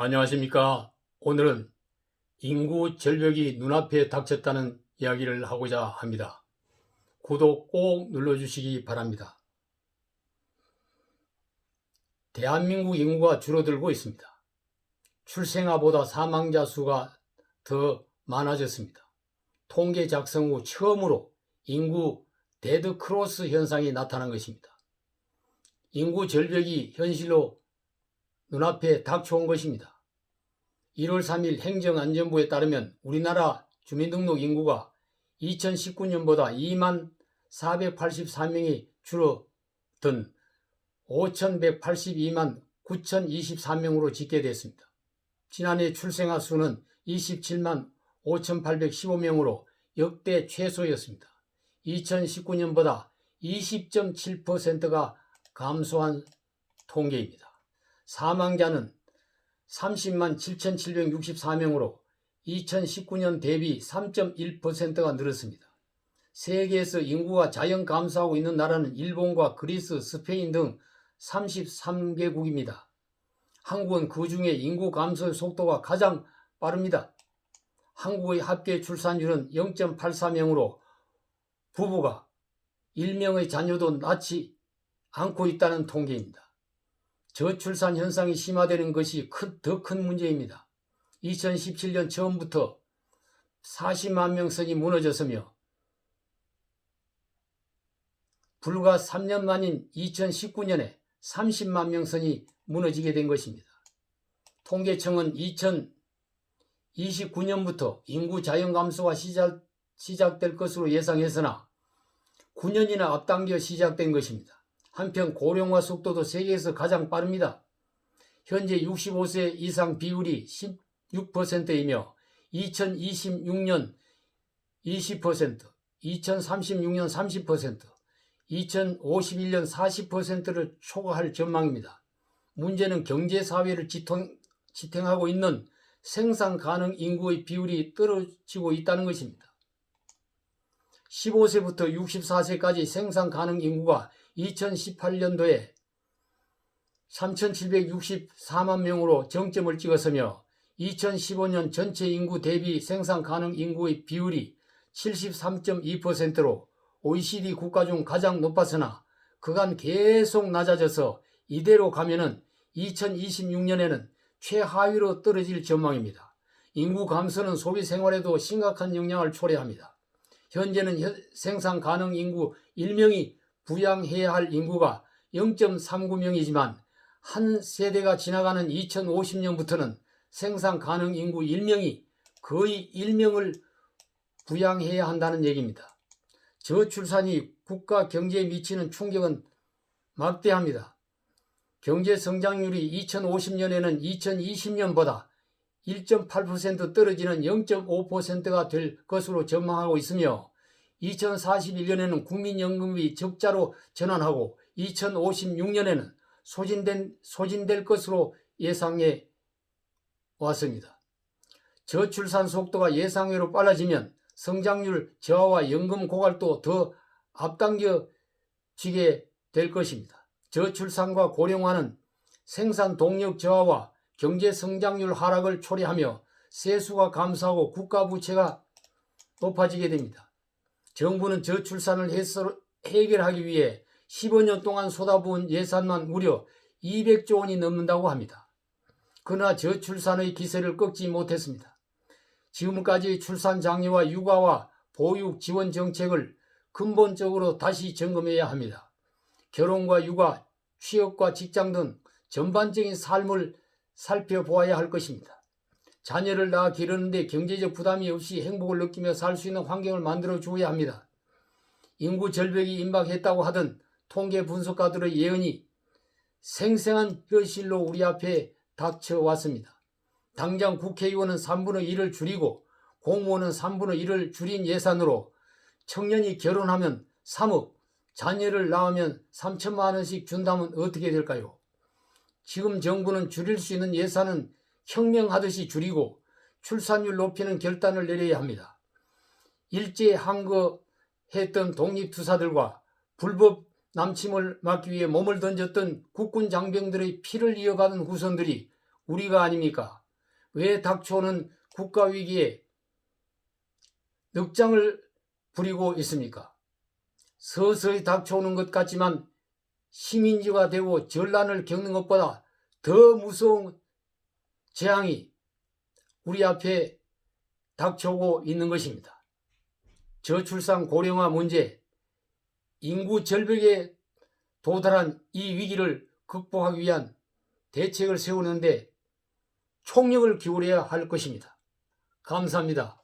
안녕하십니까. 오늘은 인구 절벽이 눈앞에 닥쳤다는 이야기를 하고자 합니다. 구독 꼭 눌러주시기 바랍니다. 대한민국 인구가 줄어들고 있습니다. 출생아보다 사망자 수가 더 많아졌습니다. 통계 작성 후 처음으로 인구 데드크로스 현상이 나타난 것입니다. 인구 절벽이 현실로 눈앞에 닥쳐온 것입니다. 1월 3일 행정안전부에 따르면 우리나라 주민등록 인구가 2019년보다 2만 484명이 줄어든 5,182만 9,023명으로 집계됐습니다. 지난해 출생아 수는 27만 5,815명으로 역대 최소였습니다. 2019년보다 20.7%가 감소한 통계입니다. 사망자는 30만 7,764명으로 2019년 대비 3.1%가 늘었습니다. 세계에서 인구가 자연 감소하고 있는 나라는 일본과 그리스, 스페인 등 33개국입니다. 한국은 그 중에 인구 감소의 속도가 가장 빠릅니다. 한국의 합계 출산율은 0.84명으로 부부가 1명의 자녀도 낳지 않고 있다는 통계입니다. 저출산 현상이 심화되는 것이 더 큰 문제입니다. 2017년 처음부터 40만 명 선이 무너졌으며 불과 3년 만인 2019년에 30만 명 선이 무너지게 된 것입니다. 통계청은 2029년부터 인구 자연 감소가 시작될 것으로 예상했으나 9년이나 앞당겨 시작된 것입니다. 한편 고령화 속도도 세계에서 가장 빠릅니다. 현재 65세 이상 비율이 16%이며 2026년 20%, 2036년 30%, 2051년 40%를 초과할 전망입니다. 문제는 경제사회를 지탱하고 있는 생산 가능 인구의 비율이 떨어지고 있다는 것입니다. 15세부터 64세까지 생산 가능 인구가 2018년도에 3,764만 명으로 정점을 찍었으며 2015년 전체 인구 대비 생산 가능 인구의 비율이 73.2%로 OECD 국가 중 가장 높았으나 그간 계속 낮아져서 이대로 가면은 2026년에는 최하위로 떨어질 전망입니다. 인구 감소는 소비 생활에도 심각한 영향을 초래합니다. 현재는 생산 가능 인구 1명이 부양해야 할 인구가 0.39명이지만 한 세대가 지나가는 2050년부터는 생산 가능 인구 1명이 거의 1명을 부양해야 한다는 얘기입니다. 저출산이 국가 경제에 미치는 충격은 막대합니다. 경제 성장률이 2050년에는 2020년보다 1.8% 떨어지는 0.5%가 될 것으로 전망하고 있으며 2041년에는 국민연금이 적자로 전환하고 2056년에는 소진될 것으로 예상해 왔습니다. 저출산 속도가 예상외로 빨라지면 성장률 저하와 연금 고갈도 더 앞당겨지게 될 것입니다. 저출산과 고령화는 생산 동력 저하와 경제 성장률 하락을 초래하며 세수가 감소하고 국가 부채가 높아지게 됩니다. 정부는 저출산을 해결하기 위해 15년 동안 쏟아부은 예산만 무려 200조 원이 넘는다고 합니다. 그러나 저출산의 기세를 꺾지 못했습니다. 지금까지 출산 장려와 육아와 보육 지원 정책을 근본적으로 다시 점검해야 합니다. 결혼과 육아, 취업과 직장 등 전반적인 삶을 살펴보아야 할 것입니다. 자녀를 낳아 기르는데 경제적 부담이 없이 행복을 느끼며 살 수 있는 환경을 만들어 주어야 합니다. 인구 절벽이 임박했다고 하던 통계 분석가들의 예언이 생생한 현실로 우리 앞에 닥쳐왔습니다. 당장 국회의원은 3분의 1을 줄이고 공무원은 3분의 1을 줄인 예산으로 청년이 결혼하면 3억, 자녀를 낳으면 3천만 원씩 준다면 어떻게 될까요? 지금 정부는 줄일 수 있는 예산은 혁명하듯이 줄이고 출산율 높이는 결단을 내려야 합니다. 일제 항거했던 독립투사들과 불법 남침을 막기 위해 몸을 던졌던 국군 장병들의 피를 이어받은 후손들이 우리가 아닙니까? 왜 닥쳐오는 국가위기에 늑장을 부리고 있습니까? 서서히 닥쳐오는 것 같지만 식민지가 되고 전란을 겪는 것보다 더 무서운 재앙이 우리 앞에 닥쳐오고 있는 것입니다. 저출산 고령화 문제, 인구 절벽에 도달한 이 위기를 극복하기 위한 대책을 세우는데 총력을 기울여야 할 것입니다. 감사합니다.